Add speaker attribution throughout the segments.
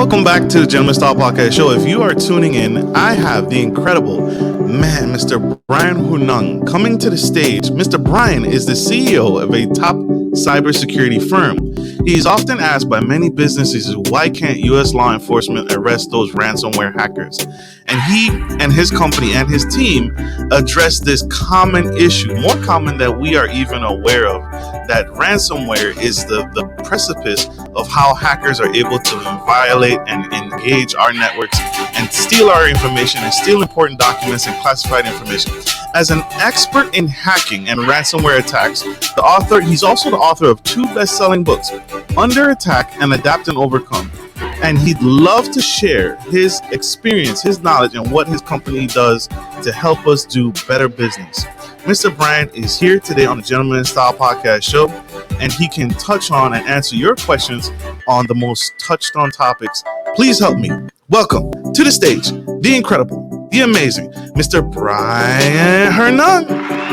Speaker 1: Welcome back to the Gentleman Style Podcast Show. If you are tuning in, I have the incredible man, Mr. Bryan Hornung, coming to the stage. Mr. Bryan is the CEO of a top cybersecurity firm. He is often asked by many businesses, why can't U.S. law enforcement arrest those ransomware hackers? And he and his company and his team address this common issue, more common than we are even aware of, that ransomware is the precipice of how hackers are able to violate and engage our networks and steal our information and steal important documents and classified information. As an expert in hacking and ransomware attacks, he's also the author of 2 best-selling books, Under Attack and Adapt and Overcome. And he'd love to share his experience, his knowledge, and what his company does to help us do better business. Mr. Bryan is here today on the Gentleman Style Podcast Show, and he can touch on and answer your questions on the most touched on topics. Please help me. Welcome to the stage, the incredible, the amazing, Mr. Bryan Hornung.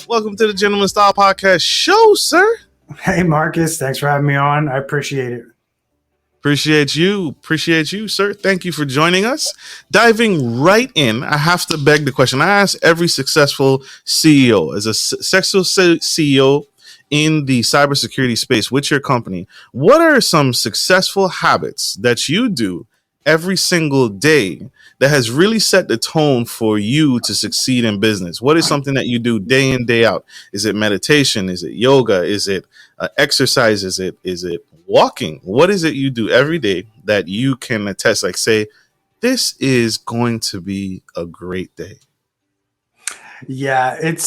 Speaker 1: Welcome to the Gentleman Style Podcast Show, sir.
Speaker 2: Hey, Marcus. Thanks for having me on. I appreciate it.
Speaker 1: Appreciate you, sir. Thank you for joining us. Diving right in, I have to beg the question. I ask every successful CEO, as a successful CEO in the cybersecurity space with your company, what are some successful habits that you do every single day that has really set the tone for you to succeed in business? What is something that you do day in, day out? Is it meditation? Is it yoga? Is it exercise? Is it walking? What is it you do every day that you can attest, like say, this is going to be a great day?
Speaker 2: Yeah, it's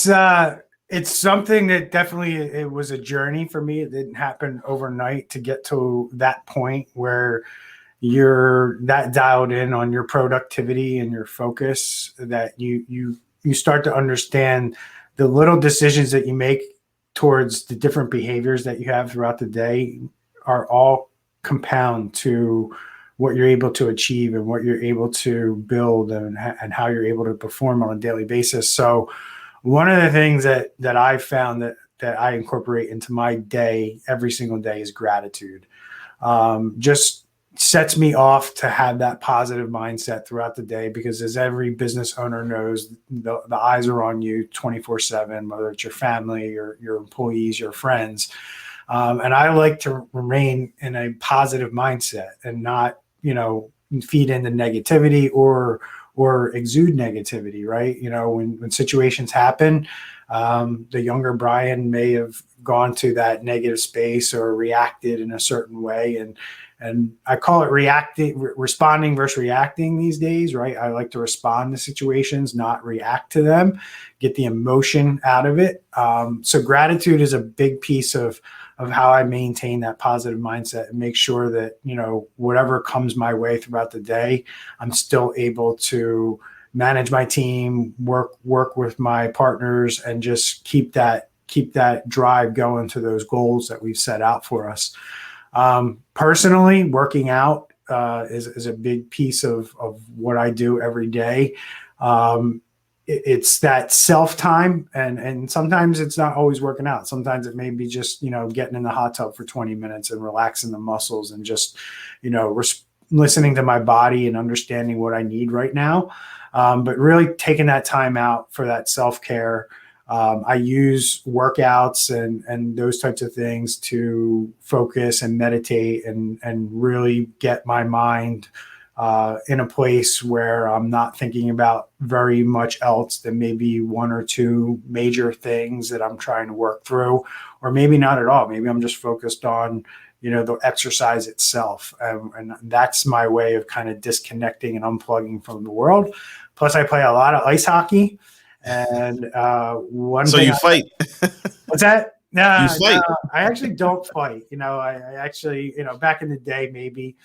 Speaker 2: something that definitely, it was a journey for me. It didn't happen overnight to get to that point where you're that dialed in on your productivity and your focus that you start to understand the little decisions that you make towards the different behaviors that you have throughout the day are all compound to what you're able to achieve and what you're able to build and how you're able to perform on a daily basis. So one of the things that I found that I incorporate into my day every single day is gratitude. Just sets me off to have that positive mindset throughout the day, because as every business owner knows, the eyes are on you 24/7, whether it's your family or your employees, your friends. And I like to remain in a positive mindset and not, feed into negativity or exude negativity, right? When situations happen, the younger Bryan may have gone to that negative space or reacted in a certain way. And I call it responding versus reacting these days, right? I like to respond to situations, not react to them, get the emotion out of it. So gratitude is a big piece of how I maintain that positive mindset and make sure that, whatever comes my way throughout the day, I'm still able to manage my team, work with my partners, and just keep that drive going to those goals that we've set out for us. Personally, working out is a big piece of what I do every day. It's that self-time, and sometimes it's not always working out. Sometimes it may be just, getting in the hot tub for 20 minutes and relaxing the muscles and just, listening to my body and understanding what I need right now. But really taking that time out for that self-care. I use workouts and those types of things to focus and meditate and really get my mind in a place where I'm not thinking about very much else than maybe 1 or 2 major things that I'm trying to work through, or maybe not at all. Maybe I'm just focused on, the exercise itself. And that's my way of kind of disconnecting and unplugging from the world. Plus I play a lot of ice hockey. And
Speaker 1: So you fight?
Speaker 2: What's that? No,
Speaker 1: you fight?
Speaker 2: No, I actually don't fight. I actually, back in the day, maybe.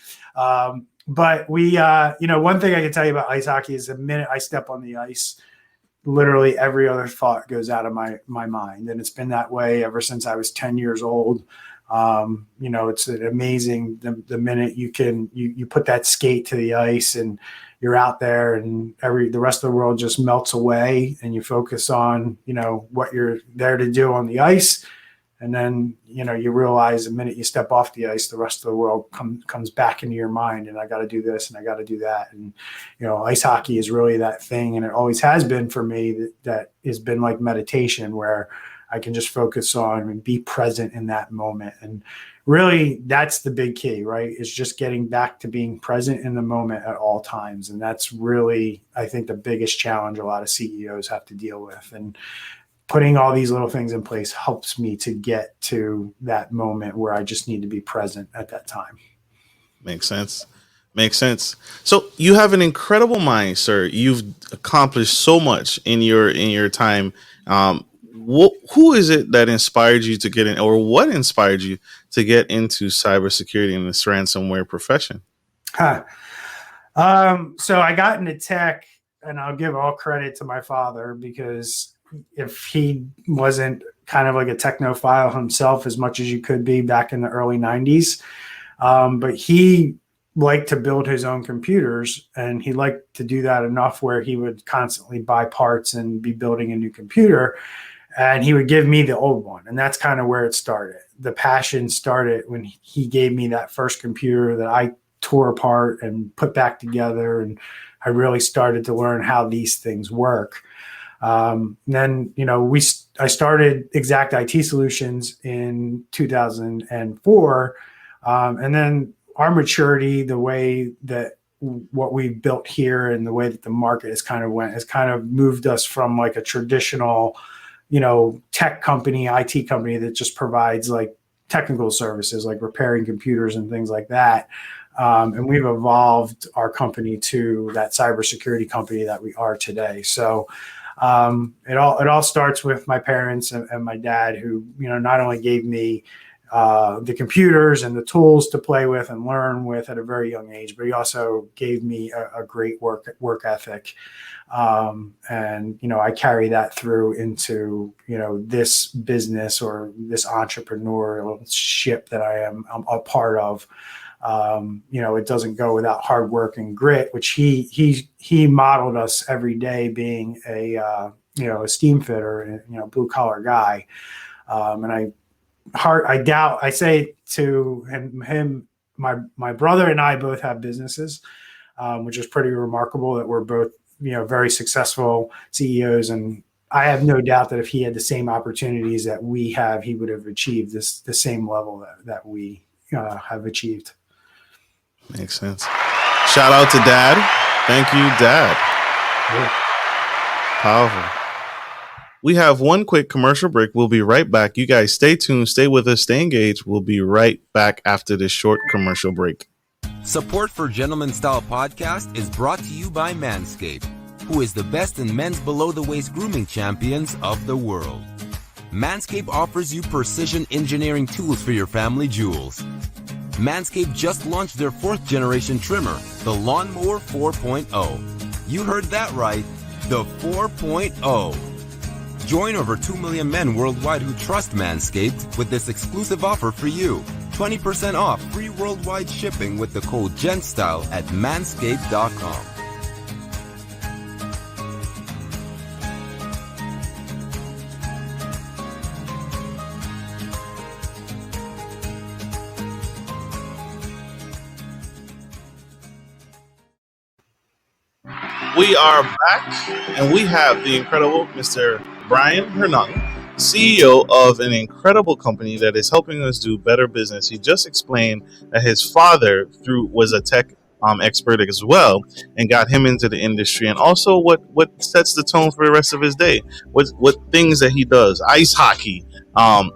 Speaker 2: But we, one thing I can tell you about ice hockey is the minute I step on the ice, literally every other thought goes out of my mind. And it's been that way ever since I was 10 years old. It's amazing the minute you put that skate to the ice and you're out there, and the rest of the world just melts away, and you focus on what you're there to do on the ice. And then, you realize the minute you step off the ice, the rest of the world comes back into your mind, and I got to do this and I got to do that. And, ice hockey is really that thing. And it always has been for me that has been like meditation, where I can just focus on and be present in that moment. And really, that's the big key, right? Is just getting back to being present in the moment at all times. And that's really, I think, the biggest challenge a lot of CEOs have to deal with. And putting all these little things in place helps me to get to that moment where I just need to be present at that time.
Speaker 1: Makes sense. Makes sense. So you have an incredible mind, sir. You've accomplished so much in your time. Who is it that inspired you to get in, or what inspired you to get into cybersecurity and this ransomware profession?
Speaker 2: So I got into tech, and I'll give all credit to my father, because if he wasn't kind of like a technophile himself, as much as you could be back in the early 90s, but he liked to build his own computers, and he liked to do that enough where he would constantly buy parts and be building a new computer, and he would give me the old one. And that's kind of where it started. The passion started when he gave me that first computer that I tore apart and put back together, and I really started to learn how these things work. Then, I started Xact IT Solutions in 2004. And then our maturity, the way that what we built here and the way that the market has kind of moved us from like a traditional, tech company, IT company that just provides like technical services, like repairing computers and things like that. And we've evolved our company to that cybersecurity company that we are today. So, it all starts with my parents and my dad, who, not only gave me the computers and the tools to play with and learn with at a very young age, but he also gave me a great work ethic. And, I carry that through into, this business or this entrepreneurship that I'm a part of. It doesn't go without hard work and grit, which he modeled us every day, being a steam fitter and, blue collar guy. And I say to him, my brother and I both have businesses, which is pretty remarkable that we're both, very successful CEOs. And I have no doubt that if he had the same opportunities that we have, he would have achieved the same level that we have achieved.
Speaker 1: Makes sense. Shout out to Dad. Thank you, Dad.
Speaker 2: Yeah.
Speaker 1: Powerful. We have one quick commercial break. We'll be right back. You guys stay tuned, stay with us, stay engaged. We'll be right back after this short commercial break.
Speaker 3: Support for Gentleman Style Podcast is brought to you by Manscaped, who is the best in men's below-the-waist grooming champions of the world. Manscaped offers you precision engineering tools for your family jewels. Manscaped just launched their 4th generation trimmer, the Lawnmower 4.0. You heard that right, the 4.0. Join over 2 million men worldwide who trust Manscaped with this exclusive offer for you. 20% off free worldwide shipping with the code GENTSTYLE at manscaped.com.
Speaker 1: We are back, and we have the incredible Mr. Bryan Hornung, CEO of an incredible company that is helping us do better business. He just explained that his father was a tech expert as well, and got him into the industry, and also what sets the tone for the rest of his day. What things that he does: ice hockey,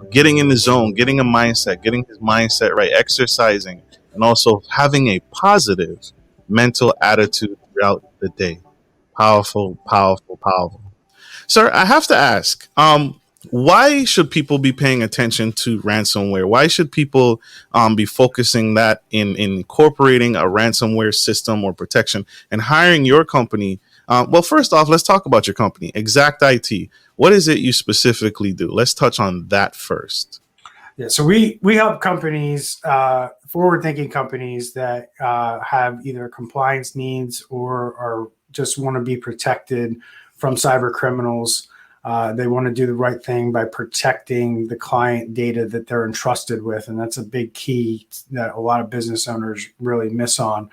Speaker 1: getting in the zone, getting a mindset, getting his mindset right, exercising, and also having a positive mental attitude throughout the day. Powerful, powerful, powerful. Sir, I have to ask, why should people be paying attention to ransomware? Why should people be focusing that in incorporating a ransomware system or protection and hiring your company? Well, first off, let's talk about your company, Xact IT. What is it you specifically do? Let's touch on that first.
Speaker 2: Yeah, so we help companies, forward-thinking companies that have either compliance needs or just want to be protected from cyber criminals. They want to do the right thing by protecting the client data that they're entrusted with, and that's a big key that a lot of business owners really miss on.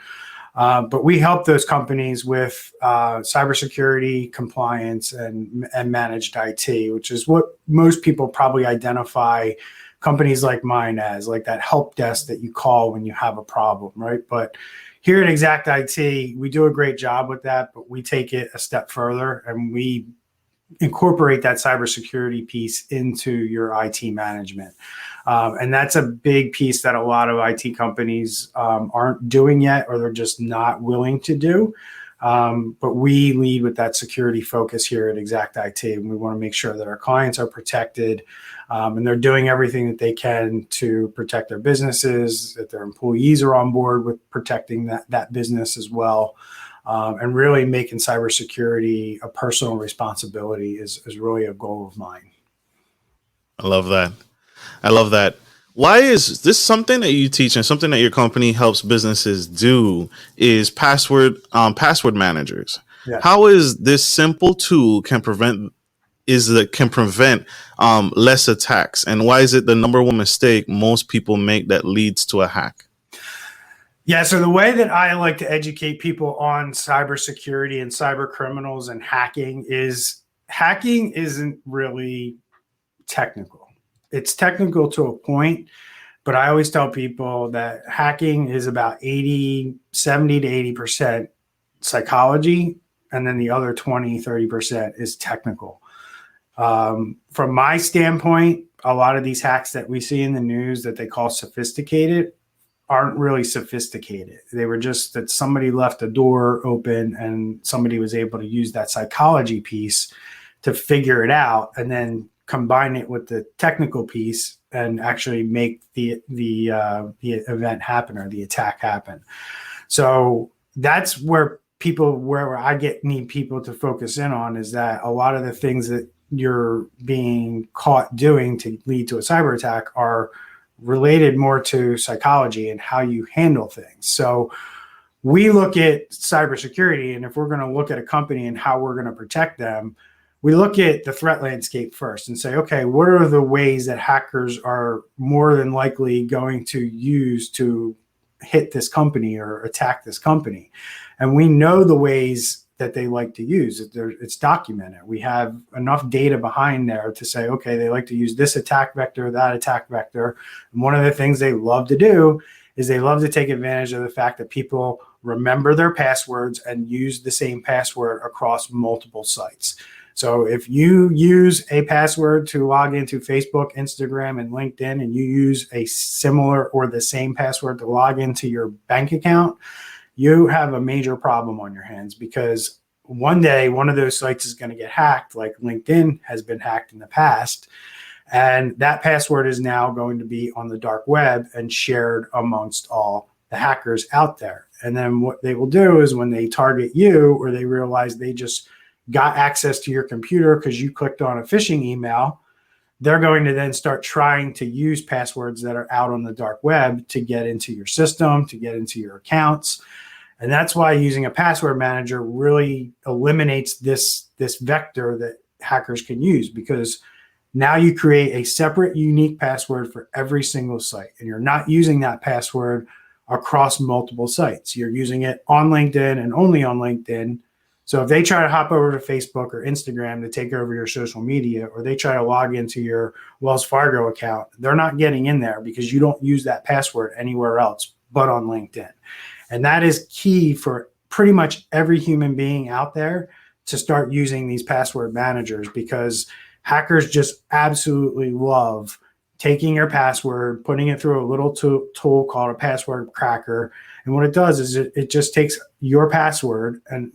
Speaker 2: But we help those companies with cybersecurity, compliance, and managed IT, which is what most people probably identify companies like mine as, like that help desk that you call when you have a problem, right? But here at Xact IT, we do a great job with that, but we take it a step further and we incorporate that cybersecurity piece into your IT management. And that's a big piece that a lot of IT companies aren't doing yet, or they're just not willing to do. But we lead with that security focus here at Xact IT, and we want to make sure that our clients are protected, and they're doing everything that they can to protect their businesses, that their employees are on board with protecting that business as well. And really making cybersecurity a personal responsibility is really a goal of mine.
Speaker 1: I love that. I love that. Why is this something that you teach and something that your company helps businesses do is password managers?
Speaker 2: Yeah.
Speaker 1: How is this simple tool can prevent less attacks, and why is it the number one mistake most people make that leads to a hack?
Speaker 2: Yeah, so the way that I like to educate people on cybersecurity and cyber criminals and hacking isn't really technical. It's technical to a point, but I always tell people that hacking is about 70 to 80% psychology, and then the other 20, 30% is technical. From my standpoint, a lot of these hacks that we see in the news that they call sophisticated aren't really sophisticated. They were just that somebody left a door open and somebody was able to use that psychology piece to figure it out and then combine it with the technical piece and actually make the event happen or the attack happen. So that's where I need people to focus in on, is that a lot of the things that you're being caught doing to lead to a cyber attack are related more to psychology and how you handle things. So we look at cybersecurity, and if we're going to look at a company and how we're going to protect them, we look at the threat landscape first and say, okay, what are the ways that hackers are more than likely going to use to hit this company or attack this company? And we know the ways that they like to use. It's documented. We have enough data behind there to say, okay, they like to use this attack vector, that attack vector. And one of the things they love to do is they love to take advantage of the fact that people remember their passwords and use the same password across multiple sites. So if you use a password to log into Facebook, Instagram, and LinkedIn, and you use a similar or the same password to log into your bank account, you have a major problem on your hands, because one day one of those sites is going to get hacked, like LinkedIn has been hacked in the past. And that password is now going to be on the dark web and shared amongst all the hackers out there. And then what they will do is when they target you, or they realize they just got access to your computer because you clicked on a phishing email, they're going to then start trying to use passwords that are out on the dark web to get into your system, to get into your accounts. And that's why using a password manager really eliminates this vector that hackers can use, because now you create a separate, unique password for every single site. And you're not using that password across multiple sites. You're using it on LinkedIn and only on LinkedIn. So if they try to hop over to Facebook or Instagram to take over your social media, or they try to log into your Wells Fargo account, they're not getting in there because you don't use that password anywhere else but on LinkedIn. And that is key for pretty much every human being out there to start using these password managers, because hackers just absolutely love taking your password, putting it through a little tool called a password cracker. And what it does is it just takes your password and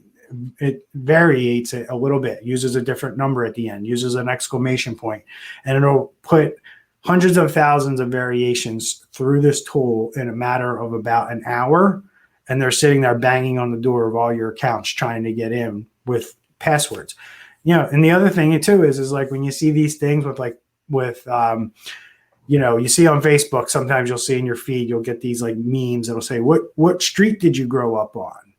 Speaker 2: it variates it a little bit, uses a different number at the end, uses an exclamation point, and it'll put hundreds of thousands of variations through this tool in a matter of about an hour. And they're sitting there banging on the door of all your accounts trying to get in with passwords. You know, and the other thing too is like when you see these things with you see on Facebook, sometimes you'll see in your feed, you'll get these like memes that'll say, what street did you grow up on?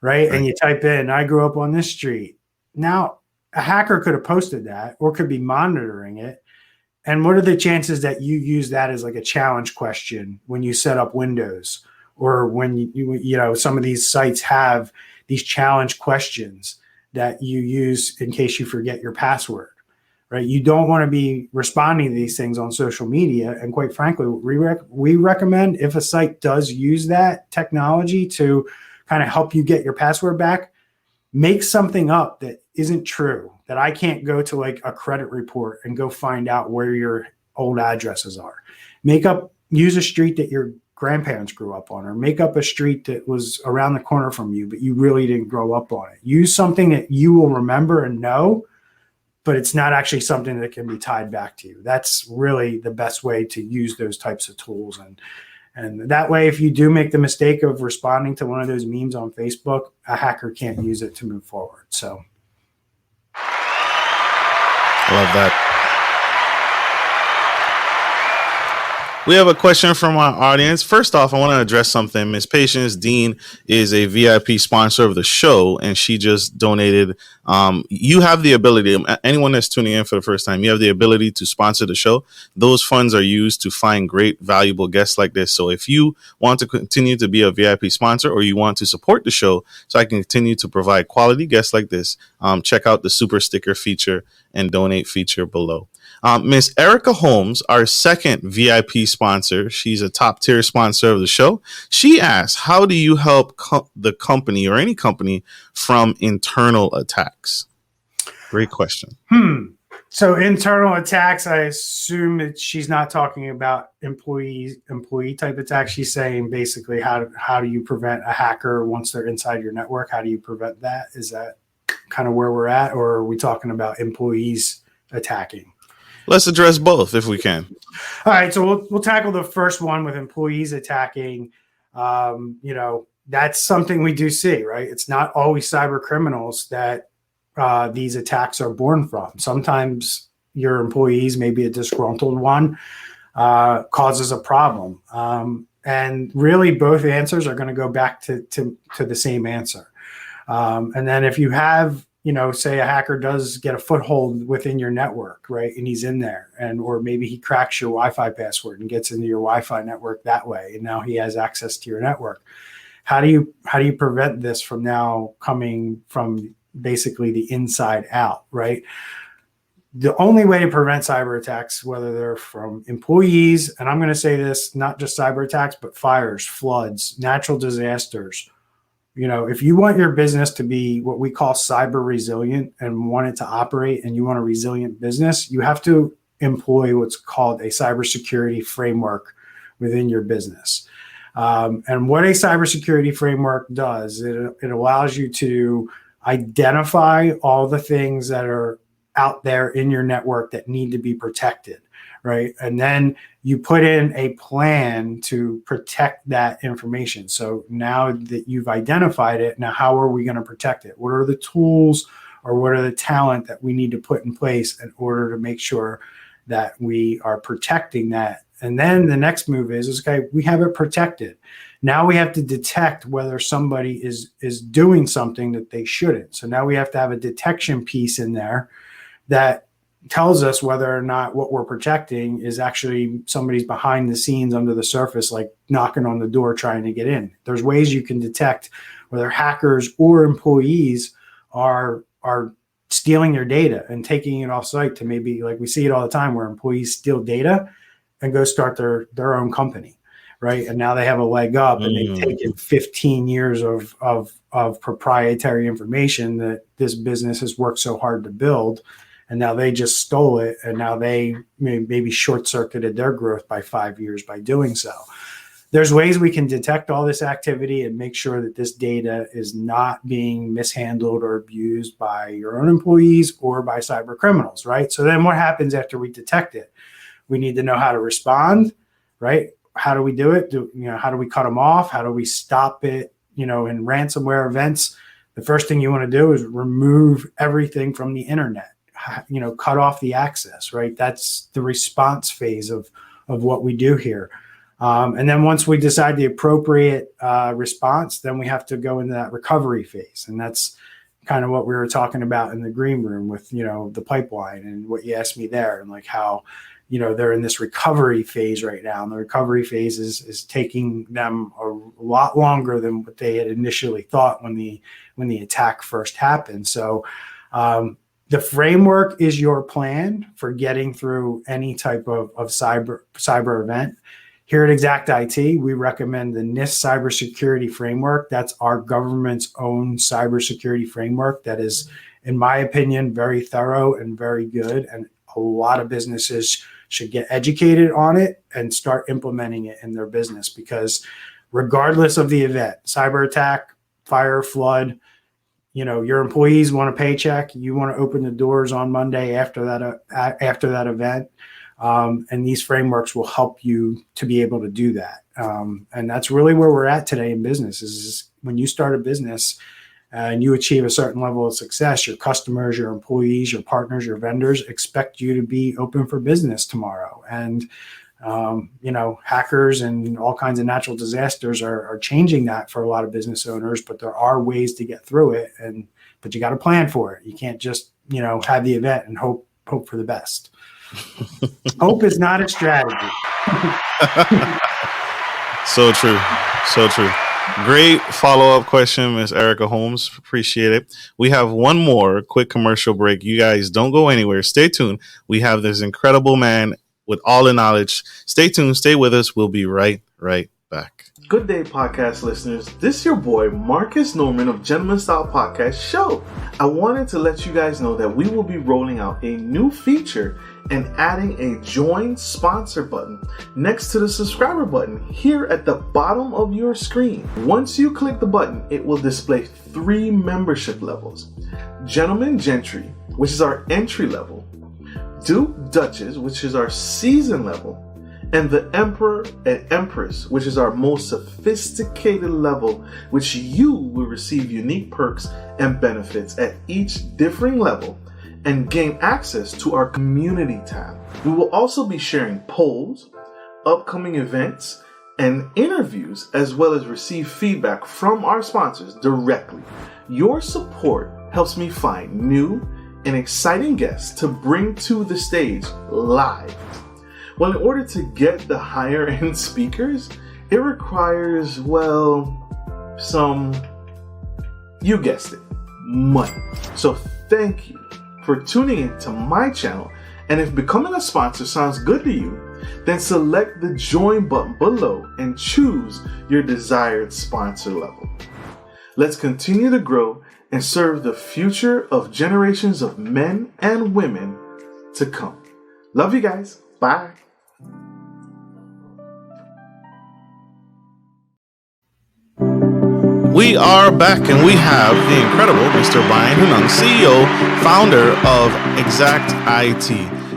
Speaker 2: Right. And you type in, I grew up on this street. Now, a hacker could have posted that or could be monitoring it. And what are the chances that you use that as like a challenge question when you set up Windows, or when some of these sites have these challenge questions that you use in case you forget your password, right? You don't want to be responding to these things on social media. And quite frankly, we recommend, if a site does use that technology to kind of help you get your password back, make something up that isn't true, that I can't go to like a credit report and go find out where your old addresses are. Use a street that your grandparents grew up on, or make up a street that was around the corner from you, but you really didn't grow up on it. Use something that you will remember and know, but it's not actually something that can be tied back to you. That's really the best way to use those types of tools. And that way, if you do make the mistake of responding to one of those memes on Facebook, a hacker can't use it to move forward. So
Speaker 1: I love that. We have a question from our audience. First off, I want to address something. Miss Patience Dean is a VIP sponsor of the show, and she just donated. You have the ability, anyone that's tuning in for the first time, you have the ability to sponsor the show. Those funds are used to find great, valuable guests like this. So if you want to continue to be a VIP sponsor, or you want to support the show so I can continue to provide quality guests like this, check out the super sticker feature and donate feature below. Miss Erica Holmes, our second VIP sponsor, she's a top tier sponsor of the show. She asks, how do you help the company, or any company, from internal attacks? Great question.
Speaker 2: So internal attacks, I assume that she's not talking about employee type attacks. She's saying basically, how do you prevent a hacker once they're inside your network? How do you prevent that? Is that kind of where we're at, or are we talking about employees attacking?
Speaker 1: Let's address both if we can.
Speaker 2: All right, so we'll tackle the first one with employees attacking. That's something we do see, right? It's not always cyber criminals that these attacks are born from. Sometimes your employees, maybe a disgruntled one, causes a problem. And really, both answers are going to go back to the same answer. And then if you have, say a hacker does get a foothold within your network, right? And he's in there, or maybe he cracks your Wi-Fi password and gets into your Wi-Fi network that way. And now he has access to your network. How do you prevent this from now coming from basically the inside out, right? The only way to prevent cyber attacks, whether they're from employees, and I'm going to say this, not just cyber attacks, but fires, floods, natural disasters. If you want your business to be what we call cyber resilient and want it to operate, and you want a resilient business, you have to employ what's called a cybersecurity framework within your business. And what a cybersecurity framework does, it allows you to identify all the things that are out there in your network that need to be protected, right? And then you put in a plan to protect that information. So now that you've identified it, now how are we going to protect it? What are the tools, or what are the talent that we need to put in place in order to make sure that we are protecting that? And then the next move is okay, we have it protected. Now we have to detect whether somebody is doing something that they shouldn't. So now we have to have a detection piece in there that tells us whether or not what we're protecting is actually somebody's behind the scenes under the surface, like knocking on the door trying to get in. There's ways you can detect whether hackers or employees are stealing your data and taking it off site to, maybe, like we see it all the time, where employees steal data and go start their own company, right? And now they have a leg up, and they've taken 15 years of proprietary information that this business has worked so hard to build. And now they just stole it, and now they maybe short-circuited their growth by 5 years by doing so. There's ways we can detect all this activity and make sure that this data is not being mishandled or abused by your own employees or by cyber criminals, right? So then what happens after we detect it? We need to know how to respond, right? How do we do it? How do we cut them off? How do we stop it, in ransomware events? The first thing you want to do is remove everything from the internet. Cut off the access, right? That's the response phase of of what we do here. And then once we decide the appropriate response, then we have to go into that recovery phase. And that's kind of what we were talking about in the green room with, the pipeline and what you asked me there, and like how, they're in this recovery phase right now. And the recovery phase is taking them a lot longer than what they had initially thought when the attack first happened. So the framework is your plan for getting through any type of cyber event. Here at Xact IT, we recommend the NIST cybersecurity framework. That's our government's own cybersecurity framework that is, in my opinion, very thorough and very good. And a lot of businesses should get educated on it and start implementing it in their business, because regardless of the event, cyber attack, fire, flood, your employees want a paycheck. You want to open the doors on Monday after that event. And these frameworks will help you to be able to do that. And that's really where we're at today in business is when you start a business and you achieve a certain level of success, your customers, your employees, your partners, your vendors expect you to be open for business tomorrow. And, hackers and all kinds of natural disasters are changing that for a lot of business owners, but there are ways to get through it. But you got to plan for it. You can't just, have the event and hope for the best. Hope is not a strategy.
Speaker 1: So true. So true. Great follow-up question, Ms. Erica Holmes. Appreciate it. We have one more quick commercial break. You guys don't go anywhere. Stay tuned. We have this incredible man with all the knowledge. Stay tuned. Stay with us. We'll be right back. Good day, podcast listeners. This is your boy, Marcus Norman of Gentleman Style Podcast Show. I wanted to let you guys know that we will be rolling out a new feature and adding a join sponsor button next to the subscriber button here at the bottom of your screen. Once you click the button, it will display 3 membership levels. Gentleman Gentry, which is our entry level, Duke Duchess, which is our season level, and the Emperor and Empress, which is our most sophisticated level, which you will receive unique perks and benefits at each differing level and gain access to our community tab. We will also be sharing polls, upcoming events, and interviews, as well as receive feedback from our sponsors directly. Your support helps me find new and exciting guests to bring to the stage live. Well, in order to get the higher end speakers, it requires, you guessed it, money. So thank you for tuning in to my channel. And if becoming a sponsor sounds good to you, then select the join button below and choose your desired sponsor level. Let's continue to grow and serve the future of generations of men and women to come. Love you guys. Bye. We are back, and we have the incredible Mr. Bryan Hornung, CEO, founder of Xact IT.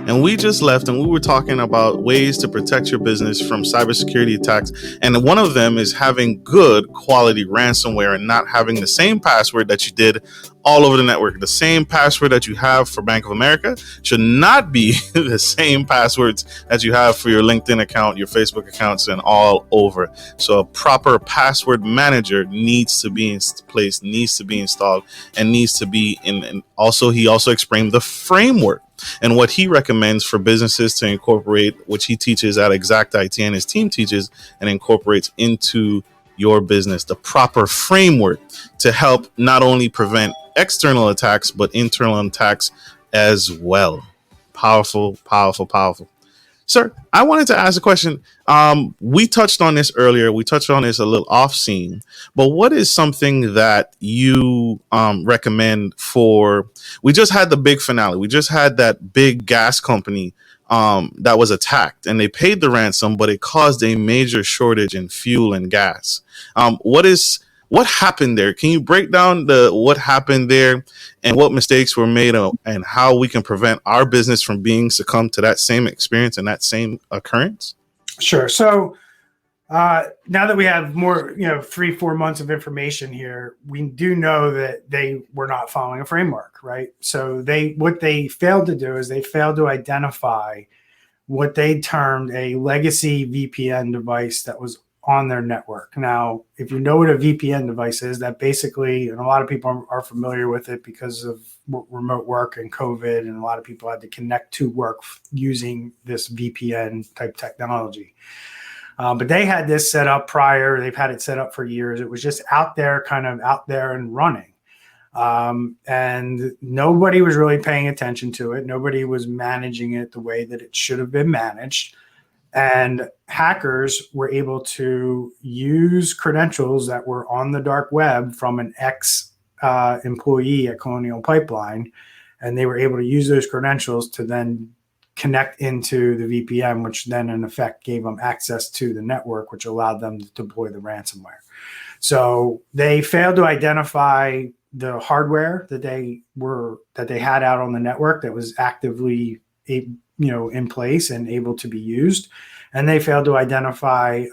Speaker 1: And we just left, and we were talking about ways to protect your business from cybersecurity attacks. And one of them is having good quality ransomware and not having the same password that you did all over the network. The same password that you have for Bank of America should not be the same passwords that you have for your LinkedIn account, your Facebook accounts, and all over. So a proper password manager needs to be in place, needs to be installed, and needs to be in. And also, he also explained the framework and what he recommends for businesses to incorporate, which he teaches at Xact IT and his team teaches and incorporates into your business, the proper framework to help not only prevent external attacks, but internal attacks as well. Powerful, powerful, powerful. Sir, I wanted to ask a question. We touched on this earlier. We touched on this a little off scene, but what is something that you recommend for, we just had the big finale. We just had that big gas company that was attacked, and they paid the ransom, but it caused a major shortage in fuel and gas. What happened there? Can you break down what happened there and what mistakes were made and how we can prevent our business from being succumbed to that same experience and that same occurrence?
Speaker 2: Sure. So now that we have more, 3-4 months of information here, we do know that they were not following a framework, right? So what they failed to do is they failed to identify what they termed a legacy VPN device that was on their network. Now, if you know what a VPN device is, that basically, and a lot of people are familiar with it because of remote work and COVID, and a lot of people had to connect to work using this VPN type technology. But they had this set up prior. They've had it set up for years. It was just out there, kind of out there and running. And nobody was really paying attention to it. Nobody was managing it the way that it should have been managed. And hackers were able to use credentials that were on the dark web from an ex-employee at Colonial Pipeline. And they were able to use those credentials to then connect into the VPN, which then in effect gave them access to the network, which allowed them to deploy the ransomware. So they failed to identify the hardware that they had out on the network that was actively in place and able to be used, and they failed to identify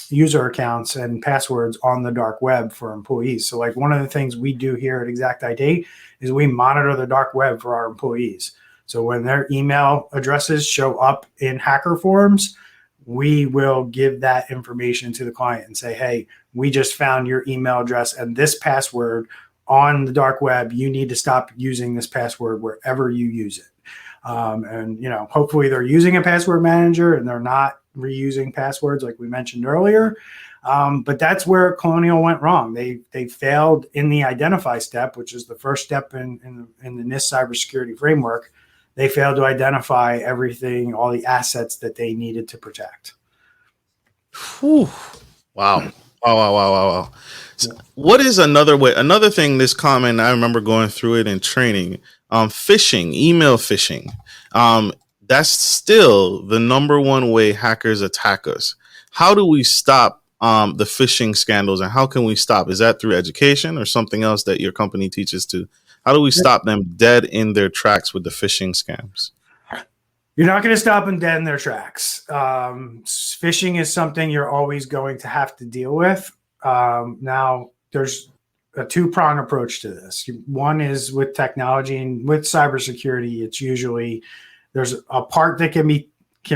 Speaker 2: user accounts and passwords on the dark web for employees. So like one of the things we do here at Xact IT is we monitor the dark web for our employees. So when their email addresses show up in hacker forums, we will give that information to the client and say, hey, we just found your email address and this password on the dark web. You need to stop using this password wherever you use it. And hopefully they're using a password manager and they're not reusing passwords like we mentioned earlier. But that's where Colonial went wrong. They failed in the identify step, which is the first step in the NIST cybersecurity framework. They failed to identify everything, all the assets that they needed to protect.
Speaker 1: Whew. Wow. Wow. So what is another thing, this comment, I remember going through it in training, phishing, email phishing. That's still the number one way hackers attack us. How do we stop the phishing scandals, and how can we stop? Is that through education or something else that your company teaches to? How do we stop them dead in their tracks with the phishing scams?
Speaker 2: You're not going to stop them dead in their tracks. Phishing is something you're always going to have to deal with. Now, there's a two-pronged approach to this. One is with technology, and with cybersecurity, it's usually there's a part that can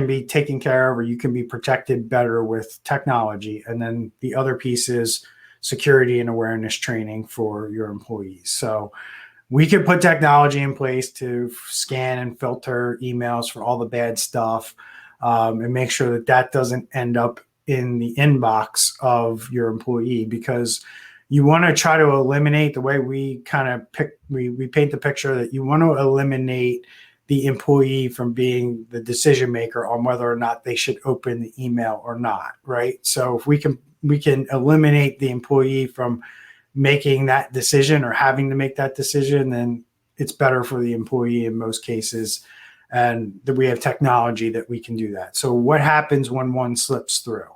Speaker 2: be taken care of, or you can be protected better with technology. And then the other piece is security and awareness training for your employees. So we could put technology in place to scan and filter emails for all the bad stuff, and make sure that doesn't end up in the inbox of your employee, because you want to try to eliminate the way we kind of we paint the picture that you want to eliminate the employee from being the decision maker on whether or not they should open the email or not, right? So if we can eliminate the employee from making that decision or having to make that decision, then it's better for the employee in most cases. And that we have technology that we can do that. So what happens when one slips through,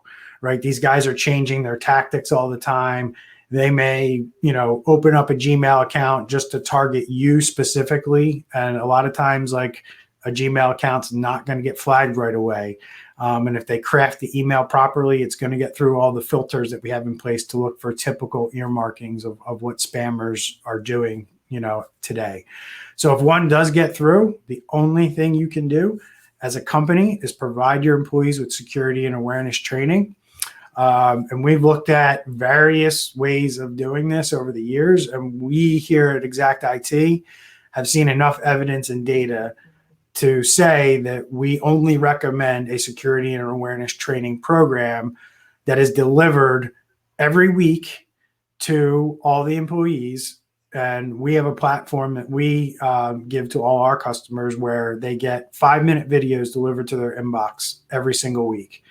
Speaker 2: right? These guys are changing their tactics all the time. They may, open up a Gmail account just to target you specifically. And a lot of times, like, a Gmail account's not going to get flagged right away. And if they craft the email properly, it's going to get through all the filters that we have in place to look for typical earmarkings of what spammers are doing, today. So if one does get through, the only thing you can do as a company is provide your employees with security and awareness training. And we've looked at various ways of doing this over the years. And we here at Xact IT have seen enough evidence and data to say that we only recommend a security and awareness training program that is delivered every week to all the employees. And we have a platform that we give to all our customers where they get 5-minute videos delivered to their inbox every single week.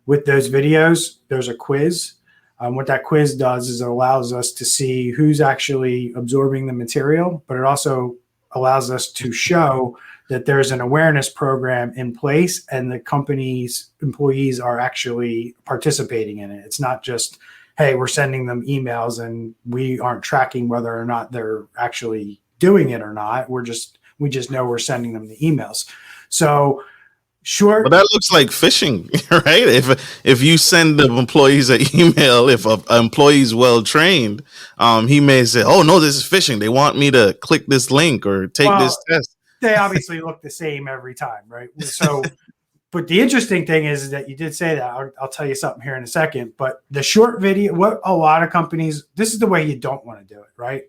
Speaker 2: With those videos, there's a quiz. What that quiz does is it allows us to see who's actually absorbing the material, but it also allows us to show that there's an awareness program in place and the company's employees are actually participating in it. It's not just, hey, we're sending them emails and we aren't tracking whether or not they're actually doing it or not. We just know we're sending them the emails. So sure.
Speaker 1: But that looks like phishing, right? If you send the employees an email, if an employee is well trained, he may say, "Oh no, this is phishing. They want me to click this link or take this test."
Speaker 2: They obviously look the same every time, right? So But the interesting thing is that you did say that. I'll tell you something here in a second. But the short video, what a lot of companies, this is the way you don't want to do it, right?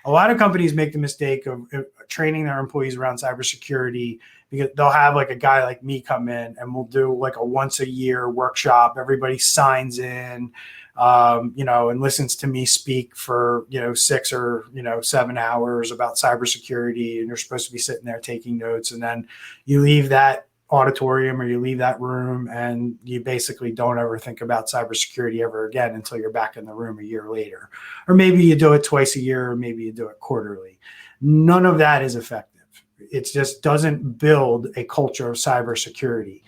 Speaker 2: A lot of companies make the mistake of training their employees around cybersecurity, because they'll have like a guy like me come in and we'll do like a once a year workshop. Everybody signs in, and listens to me speak for, 6 or, 7 hours about cybersecurity. And you're supposed to be sitting there taking notes. And then you leave that auditorium or you leave that room and you basically don't ever think about cybersecurity ever again until you're back in the room a year later. Or maybe you do it twice a year, or maybe you do it quarterly. None of that is effective. It just doesn't build a culture of cybersecurity.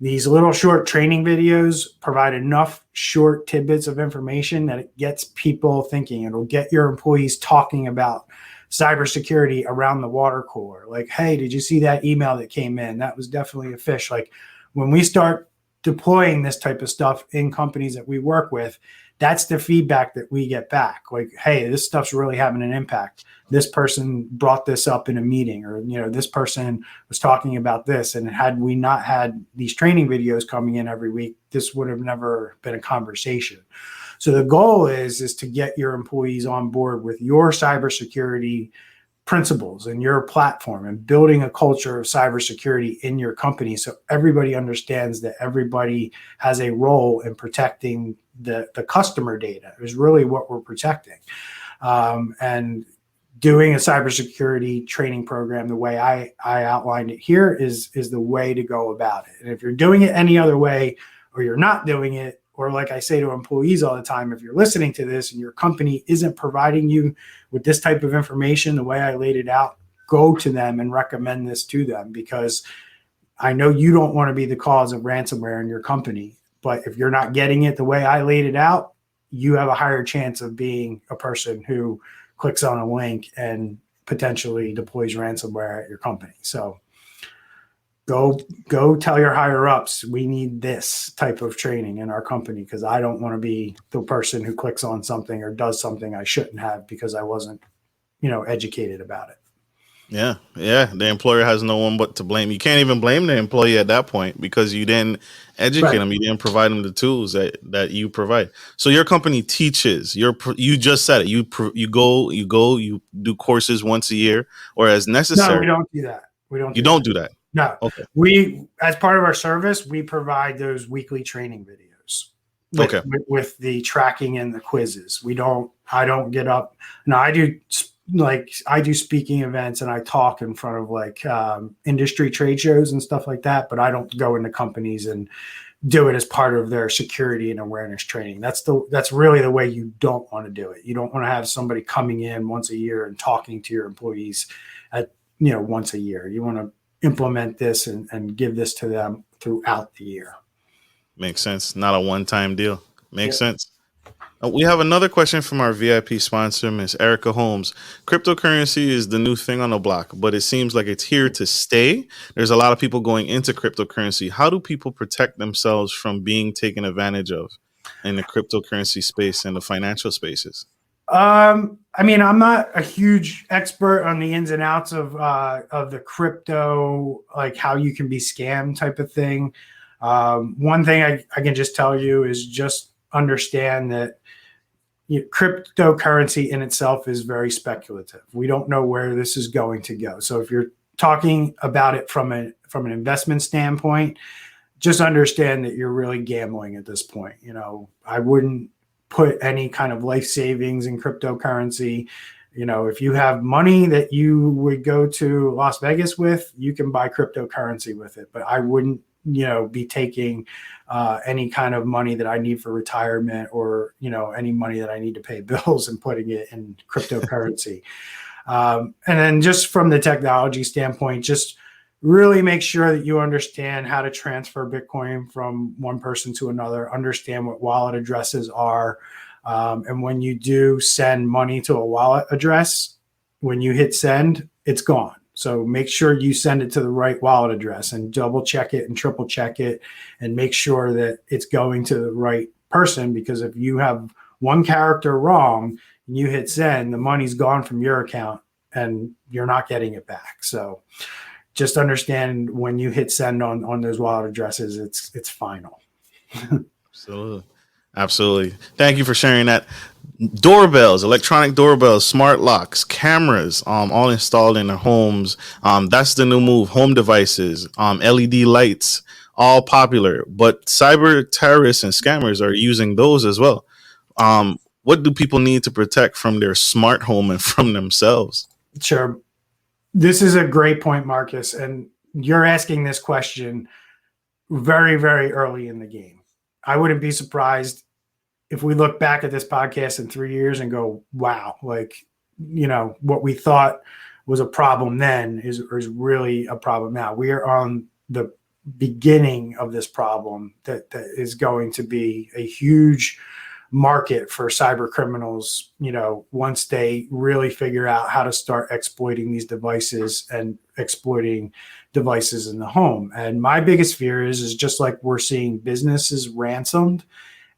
Speaker 2: These little short training videos provide enough short tidbits of information that it gets people thinking. It'll get your employees talking about cybersecurity around the water cooler. Like, hey, did you see that email that came in? That was definitely a phish. Like, when we start deploying this type of stuff in companies that we work with, that's the feedback that we get back. Like, hey, this stuff's really having an impact. This person brought this up in a meeting, or, this person was talking about this. And had we not had these training videos coming in every week, this would have never been a conversation. So the goal is to get your employees on board with your cybersecurity principles and your platform, and building a culture of cybersecurity in your company, so everybody understands that everybody has a role in protecting the customer data is really what we're protecting. And doing a cybersecurity training program the way I outlined it here is the way to go about it. And if you're doing it any other way, or you're not doing it, or like I say to employees all the time, if you're listening to this and your company isn't providing you with this type of information the way I laid it out, go to them and recommend this to them, because I know you don't want to be the cause of ransomware in your company. But if you're not getting it the way I laid it out, you have a higher chance of being a person who clicks on a link and potentially deploys ransomware at your company. So go tell your higher ups, we need this type of training in our company, because I don't want to be the person who clicks on something or does something I shouldn't have because I wasn't, educated about it.
Speaker 1: Yeah. The employer has no one but to blame. You can't even blame the employee at that point, because you didn't educate them. You didn't provide them the tools that you provide. So your company teaches. You just said it. You do courses once a year, or as necessary.
Speaker 2: No, we don't do that.
Speaker 1: You don't do that.
Speaker 2: No.
Speaker 1: Okay.
Speaker 2: We, as part of our service, we provide those weekly training videos with the tracking and the quizzes. I don't get up. No, I do speaking events and I talk in front of industry trade shows and stuff like that, but I don't go into companies and do it as part of their security and awareness training. That's really the way you don't want to do it. You don't want to have somebody coming in once a year and talking to your employees once a year. You want to implement this and give this to them throughout the year.
Speaker 1: Makes sense. Not a one-time deal. Makes sense. We have another question from our VIP sponsor, Ms. Erica Holmes. Cryptocurrency is the new thing on the block, but it seems like it's here to stay. There's a lot of people going into cryptocurrency. How do people protect themselves from being taken advantage of in the cryptocurrency space and the financial spaces?
Speaker 2: I'm not a huge expert on the ins and outs of the crypto, like how you can be scammed type of thing. One thing I can just tell you is just understand that cryptocurrency in itself is very speculative. We don't know where this is going to go. So if you're talking about it from an investment standpoint, just understand that you're really gambling at this point. I wouldn't put any kind of life savings in cryptocurrency. If you have money that you would go to Las Vegas with, you can buy cryptocurrency with it. But I wouldn't, be taking any kind of money that I need for retirement, or, any money that I need to pay bills, and putting it in cryptocurrency. And then just from the technology standpoint, just really make sure that you understand how to transfer Bitcoin from one person to another, understand what wallet addresses are. And when you do send money to a wallet address, when you hit send, it's gone. So make sure you send it to the right wallet address, and double check it and triple check it, and make sure that it's going to the right person, because if you have one character wrong and you hit send, the money's gone from your account and you're not getting it back. So just understand when you hit send on those wallet addresses, it's final.
Speaker 1: Absolutely. Absolutely. Thank you for sharing that. Doorbells, electronic doorbells, smart locks, cameras, all installed in their homes. That's the new move. Home devices, LED lights, all popular. But cyber terrorists and scammers are using those as well. What do people need to protect from their smart home and from themselves?
Speaker 2: Sure. This is a great point, Marcus. And you're asking this question very, very early in the game. I wouldn't be surprised if we look back at this podcast in 3 years and go, wow, like, what we thought was a problem then is really a problem now. We are on the beginning of this problem that is going to be a huge market for cyber criminals, once they really figure out how to start exploiting these devices and exploiting devices in the home. And my biggest fear is just like we're seeing businesses ransomed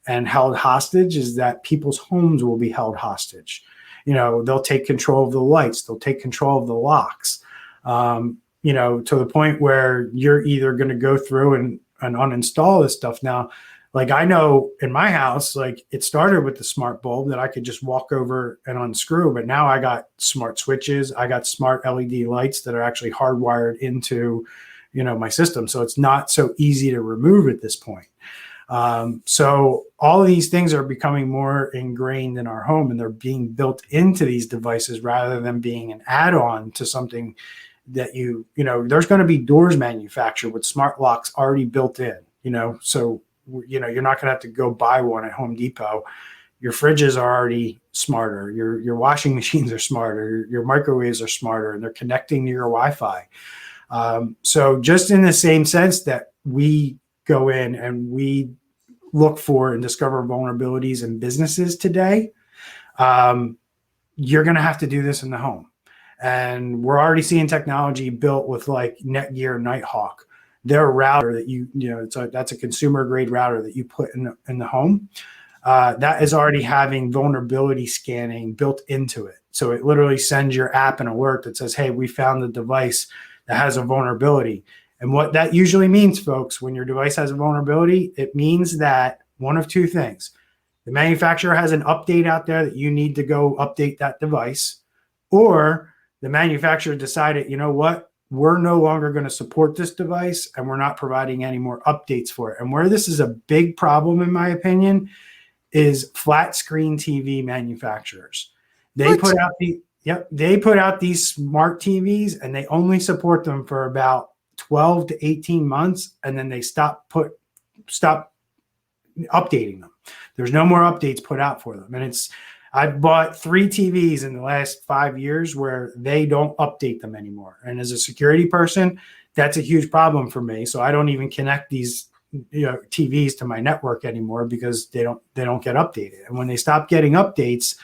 Speaker 2: and held hostage, is that people's homes will be held hostage. They'll take control of the lights, they'll take control of the locks, to the point where you're either going to go through and uninstall this stuff. Now, like, I know in my house, like, it started with the smart bulb that I could just walk over and unscrew, but now I got smart switches, I got smart LED lights that are actually hardwired into, my system. So it's not so easy to remove at this point. So all of these things are becoming more ingrained in our home, and they're being built into these devices rather than being an add-on to something that there's going to be doors manufactured with smart locks already built in, so, you're not going to have to go buy one at Home Depot. Your fridges are already smarter. Your washing machines are smarter. Your microwaves are smarter, and they're connecting to your Wi-Fi. So just in the same sense that we go in and we look for and discover vulnerabilities in businesses today, you're going to have to do this in the home. And we're already seeing technology built with like Netgear Nighthawk. Their router that that's a consumer grade router that you put in the home. That is already having vulnerability scanning built into it. So it literally sends your app an alert that says, hey, we found the device that has a vulnerability. And what that usually means, folks, when your device has a vulnerability, it means that one of two things. The manufacturer has an update out there that you need to go update that device, or the manufacturer decided, we're no longer going to support this device and we're not providing any more updates for it. And where this is a big problem, in my opinion, is flat screen TV manufacturers. They put out these smart TVs and they only support them for about 12 to 18 months, and then they stop updating them. There's no more updates put out for them. And I've bought 3 TVs in the last 5 years where they don't update them anymore. And as a security person, that's a huge problem for me. So I don't even connect these TVs to my network anymore because they don't get updated. And when they stop getting updates,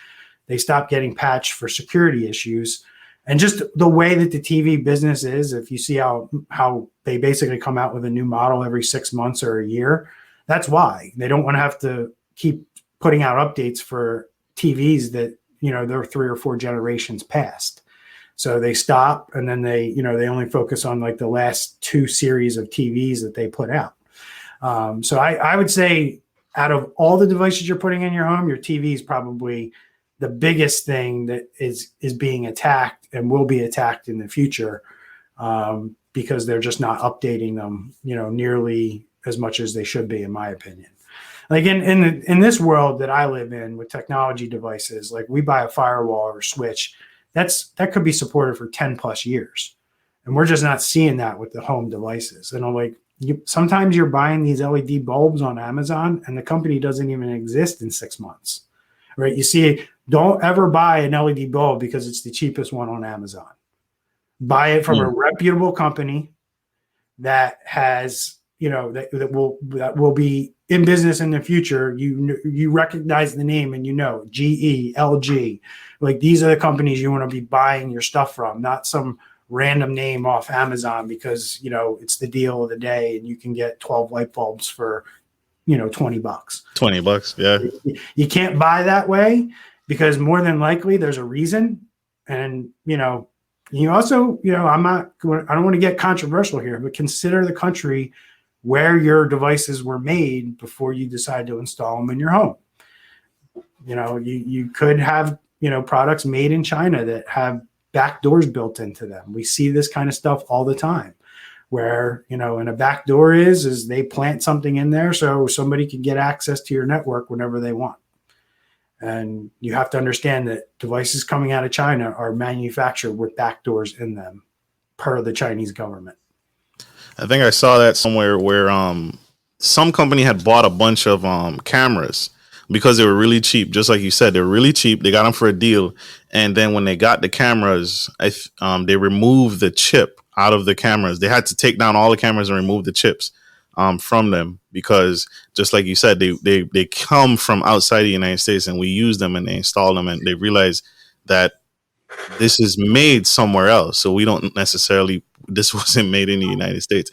Speaker 2: they stop getting patched for security issues. And just the way that the TV business is, if you see how they basically come out with a new model every 6 months or a year, that's why. They don't want to have to keep putting out updates for TVs that, they're 3 or 4 generations past. So they stop, and then they only focus on like the last 2 series of TVs that they put out. So I would say out of all the devices you're putting in your home, your TV is probably the biggest thing that is being attacked and will be attacked in the future, because they're just not updating them, nearly as much as they should be, in my opinion. Like in this world that I live in with technology devices, like we buy a firewall or switch, that could be supported for 10 plus years. And we're just not seeing that with the home devices. And sometimes you're buying these LED bulbs on Amazon and the company doesn't even exist in 6 months, right? You see, don't ever buy an LED bulb because it's the cheapest one on Amazon. Buy it from a reputable company that has, that will be in business in the future. You recognize the name and GE, LG, like these are the companies you want to be buying your stuff from, not some random name off Amazon because, it's the deal of the day and you can get 12 light bulbs for, $20. $20.
Speaker 1: Yeah.
Speaker 2: You can't buy that way because more than likely there's a reason. And, you also, I don't want to get controversial here, but consider the country where your devices were made before you decide to install them in your home. You could have, products made in China that have back doors built into them. We see this kind of stuff all the time where, and a back door is they plant something in there so somebody can get access to your network whenever they want. And you have to understand that devices coming out of China are manufactured with backdoors in them per the Chinese government.
Speaker 1: I think I saw that somewhere where some company had bought a bunch of cameras because they were really cheap. Just like you said, they were really cheap. They got them for a deal. And then when they got the cameras, they removed the chip out of the cameras. They had to take down all the cameras and remove the chips from them because, just like you said, they come from outside the United States, and we use them and they install them, and they realize that this is made somewhere else. So we don't necessarily, this wasn't made in the United States.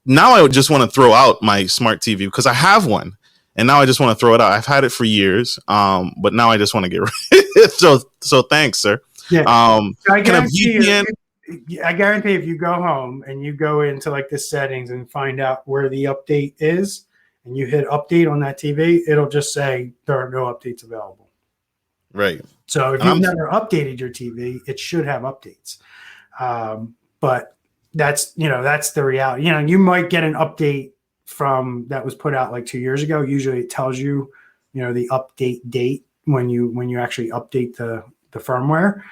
Speaker 1: Now I would just want to throw out my smart TV because I have one, and now I just want to throw it out. I've had it for years, but now I just want to get rid of it. So thanks, sir.
Speaker 2: Yeah.
Speaker 1: I
Speaker 2: guarantee if you go home and you go into like the settings and find out where the update is and you hit update on that TV, it'll just say there are no updates available.
Speaker 1: Right.
Speaker 2: So if you've never updated your TV, it should have updates. But that's the reality. You might get an update that was put out like 2 years ago. Usually it tells you, the update date when you actually update the firmware.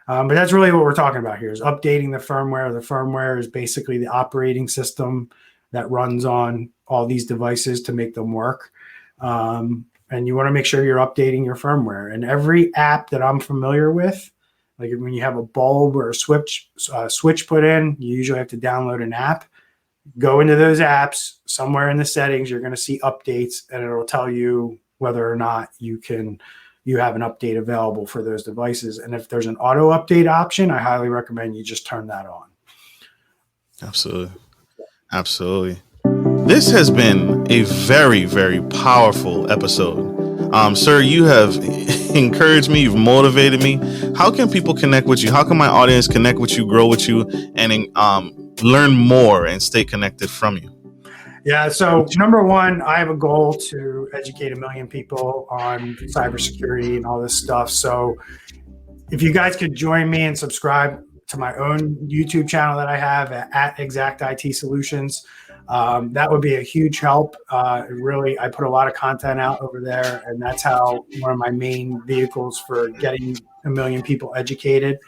Speaker 2: But that's really what we're talking about here is updating the firmware. The firmware is basically the operating system that runs on all these devices to make them work. And you want to make sure you're updating your firmware. And every app that I'm familiar with, like when you have a bulb or a switch put in, you usually have to download an app. Go into those apps, somewhere in the settings, you're going to see updates, and it'll tell you whether or not you have an update available for those devices. And if there's an auto update option, I highly recommend you just turn that on.
Speaker 1: Absolutely. This has been a very, very powerful episode. Sir, you have encouraged me. You've motivated me. How can people connect with you? How can my audience connect with you, grow with you, and learn more and stay connected from you?
Speaker 2: Yeah. So number one, I have a goal to educate 1 million people on cybersecurity and all this stuff. So if you guys could join me and subscribe to my own YouTube channel that I have at Xact IT Solutions, that would be a huge help. Really, I put a lot of content out over there, and that's how one of my main vehicles for getting 1 million people educated.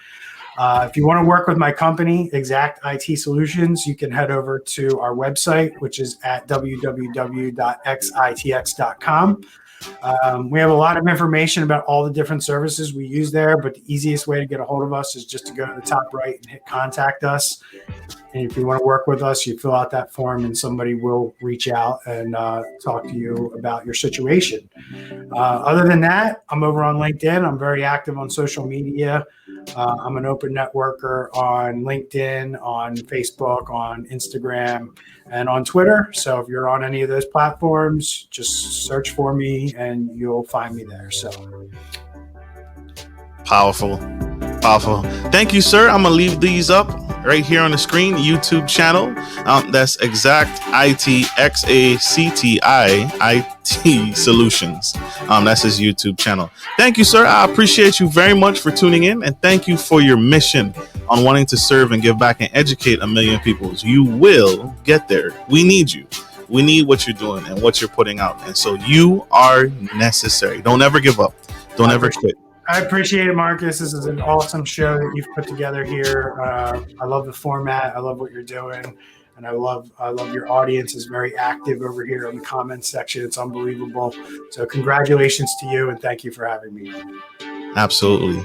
Speaker 2: If you want to work with my company, Xact IT Solutions, you can head over to our website, which is at www.xitx.com. We have a lot of information about all the different services we use there, but the easiest way to get a hold of us is just to go to the top right and hit contact us. And if you want to work with us, you fill out that form and somebody will reach out and talk to you about your situation. Other than that, I'm over on LinkedIn. I'm very active on social media. I'm an open networker on LinkedIn, on Facebook, on Instagram, and on Twitter. So if you're on any of those platforms, just search for me and you'll find me there. So
Speaker 1: powerful. Thank you, sir. I'm gonna leave these up right here on the screen. YouTube channel. That's Xact IT IT Solutions. That's his YouTube channel. Thank you, sir. I appreciate you very much for tuning in, and thank you for your mission on wanting to serve and give back and educate 1 million people. You will get there. We need you. We need what you're doing and what you're putting out, and so you are necessary. Don't ever give up. Don't ever quit.
Speaker 2: I appreciate it, Marcus. This is an awesome show that you've put together here. I love the format. I love what you're doing. And I love your audience is very active over here in the comments section. It's unbelievable. So congratulations to you, and thank you for having me.
Speaker 1: Absolutely.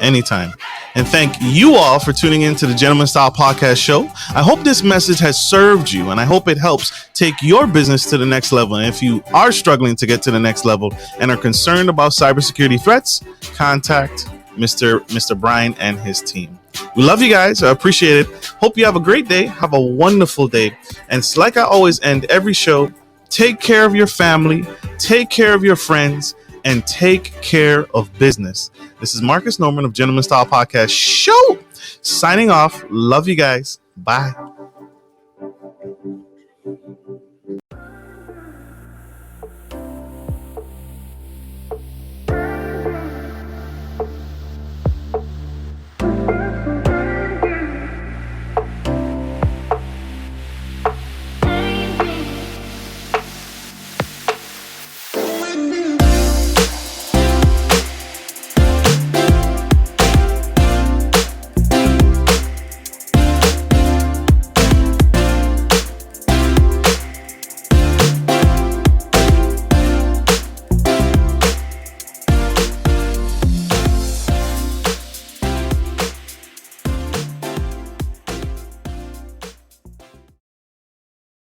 Speaker 1: Anytime. And thank you all for tuning into the Gentleman Style Podcast Show. I hope this message has served you, and I hope it helps take your business to the next level. And if you are struggling to get to the next level and are concerned about cybersecurity threats, contact Mr. Bryan and his team. We love you guys. I appreciate it. Hope you have a great day. Have a wonderful day. And like I always end every show, take care of your family, take care of your friends, and take care of business. This is Marcus Norman of Gentleman Style Podcast Show. Signing off. Love you guys. Bye.